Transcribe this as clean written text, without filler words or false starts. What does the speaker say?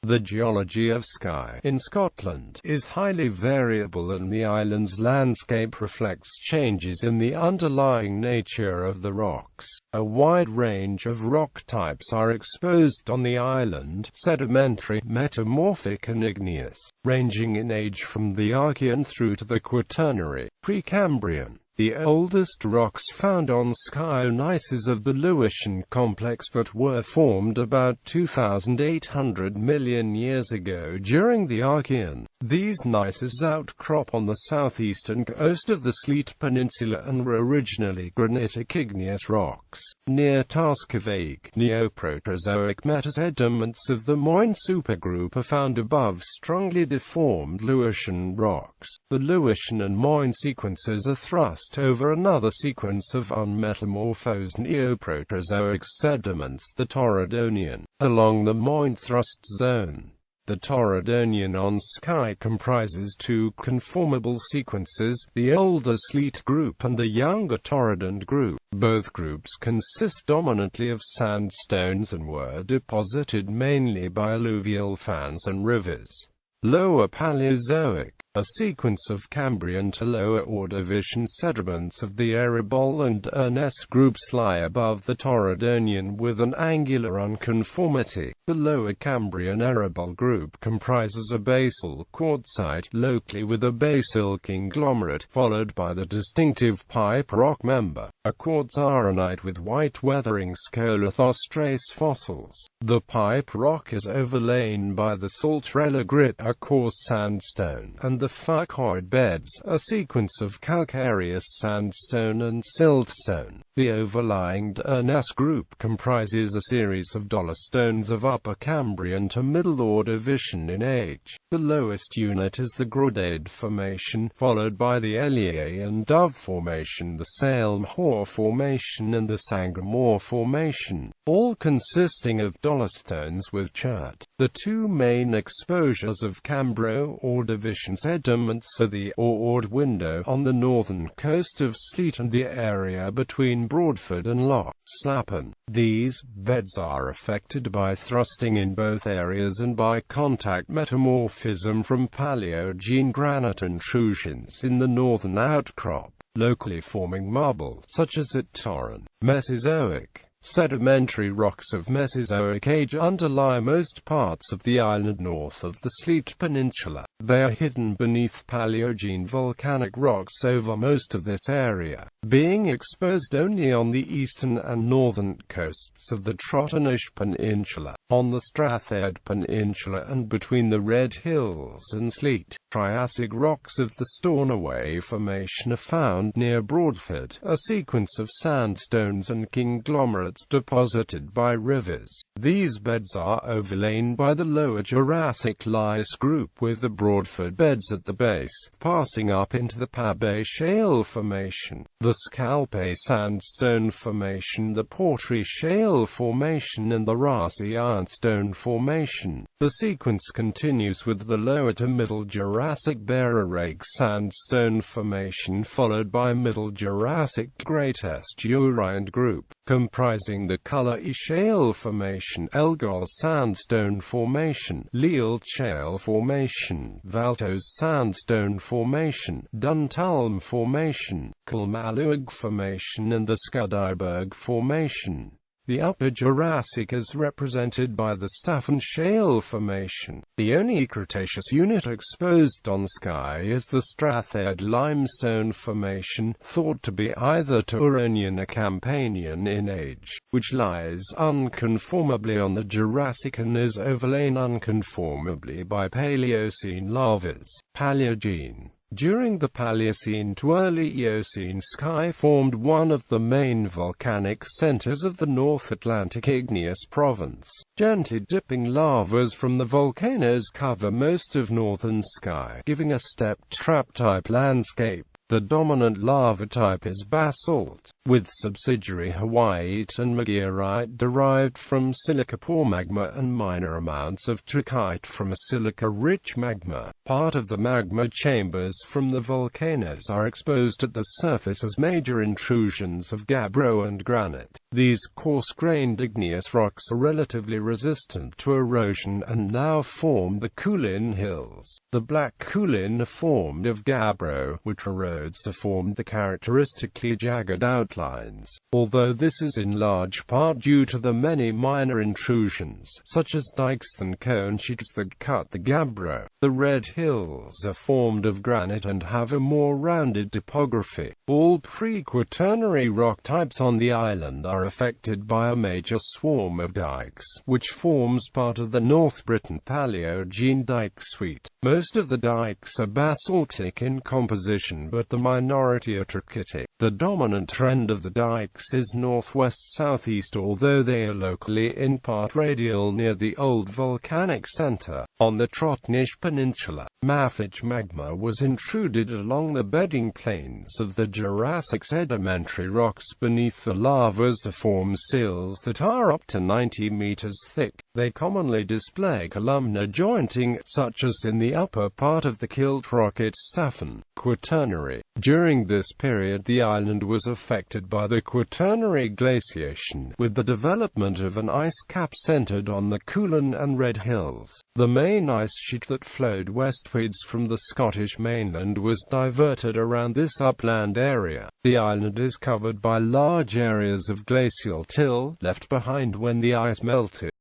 The geology of Skye, in Scotland, is highly variable and the island's landscape reflects changes in the underlying nature of the rocks. A wide range of rock types are exposed on the island: sedimentary, metamorphic and igneous, ranging in age from the Archaean through to the Quaternary, Precambrian. The oldest rocks found on Skye are gneisses of the Lewisian complex that were formed about 2,800 million years ago during the Archaean. These gneisses outcrop on the southeastern coast of the Sleat Peninsula and were originally granitic igneous rocks. Near Tascavaig, Neoproterozoic metasediments of the Moyne supergroup are found above strongly deformed Lewisian rocks. The Lewisian and Moyne sequences are thrust over another sequence of unmetamorphosed Neoproterozoic sediments, the Torridonian, along the Moyne thrust zone. The Torridonian on Skye comprises two conformable sequences, the older Sleat group and the younger Torridon group. Both groups consist dominantly of sandstones and were deposited mainly by alluvial fans and rivers. Lower Paleozoic, a sequence of Cambrian to Lower Ordovician sediments of the Erebol and Urness groups lie above the Torridonian with an angular unconformity. The Lower Cambrian Erebol group comprises a basal quartzite, locally with a basal conglomerate, followed by the distinctive pipe rock member, a quartz arenite with white weathering scolothos fossils. The pipe rock is overlain by the saltrella grit, a coarse sandstone, and the fucoid beds, a sequence of calcareous sandstone and siltstone. The overlying Urness group comprises a series of dollarstones of Upper Cambrian to Middle Ordovician in age. The lowest unit is the Groddade Formation, followed by the Elie and Dove Formation, the Salem Hoare Formation and the Sangomore Formation, all consisting of dollarstones with chert. The two main exposures of Cambro-Ordovician sediments are the Ord window on the northern coast of Sleat and the area between Broadford and Loch Slappen. These beds are affected by thrusting in both areas and by contact metamorphism from Paleogene granite intrusions in the northern outcrop, locally forming marble, such as at Torren. Mesozoic, sedimentary rocks of Mesozoic age underlie most parts of the island north of the Sleat Peninsula. They are hidden beneath Paleogene volcanic rocks over most of this area, being exposed only on the eastern and northern coasts of the Trotternish Peninsula, on the Strathayed Peninsula and between the Red Hills and Sleat. Triassic rocks of the Stornoway Formation are found near Broadford, a sequence of sandstones and conglomerates deposited by rivers. These beds are overlain by the Lower Jurassic Lice group with the Broadford beds at the base, passing up into the Pabay Shale Formation, the Scalpay Sandstone Formation, the Portree Shale Formation and the Rassy Ironstone Formation. The sequence continues with the Lower to Middle Jurassic Berarake Sandstone Formation followed by Middle Jurassic Great Estuarine group, comprising the Cullery Shale Formation, Elgol Sandstone Formation, Leal Shale Formation, Valtos Sandstone Formation, Duntulm Formation, Kilmalloig Formation and the Scudarberg Formation. The Upper Jurassic is represented by the Staffan Shale Formation. The only Cretaceous unit exposed on Skye is the Strathayed Limestone Formation, thought to be either Turonian or Campanian in age, which lies unconformably on the Jurassic and is overlain unconformably by Paleocene lavas. Paleogene. During the Paleocene to early Eocene, Skye formed one of the main volcanic centers of the North Atlantic igneous province. Gently dipping lavas from the volcanoes cover most of northern Skye, giving a stepped trap-type landscape. The dominant lava type is basalt. with subsidiary hawaiite and magirite derived from silica-poor magma and minor amounts of trachyte from a silica-rich magma. Part of the magma chambers from the volcanoes are exposed at the surface as major intrusions of gabbro and granite. These coarse-grained igneous rocks are relatively resistant to erosion and now form the Kulin Hills. The Black Kulin are formed of gabbro, which erodes to form the characteristically jagged outlines. Although this is in large part due to the many minor intrusions, such as dikes and cone sheets that cut the gabbro, the Red Hills are formed of granite and have a more rounded topography. All pre-Quaternary rock types on the island are affected by a major swarm of dikes, which forms part of the North Britain Paleogene dike suite. Most of the dikes are basaltic in composition, but the minority are trachytic. The dominant trend of the dikes is northwest-southeast, although they are locally in part radial near the old volcanic center. On the Trotnish Peninsula, mafic magma was intruded along the bedding plains of the Jurassic sedimentary rocks beneath the lavas to form sills that are up to 90 meters thick. They commonly display columnar jointing, such as in the upper part of the Kilt Rock at Staffen, Quaternary. During this period the island was affected by the Quaternary glaciation, with the development of an ice cap centered on the Kulin and Red Hills. The main ice sheet that flowed westwards from the Scottish mainland was diverted around this upland area. The island is covered by large areas of glacial till, left behind when the ice melted.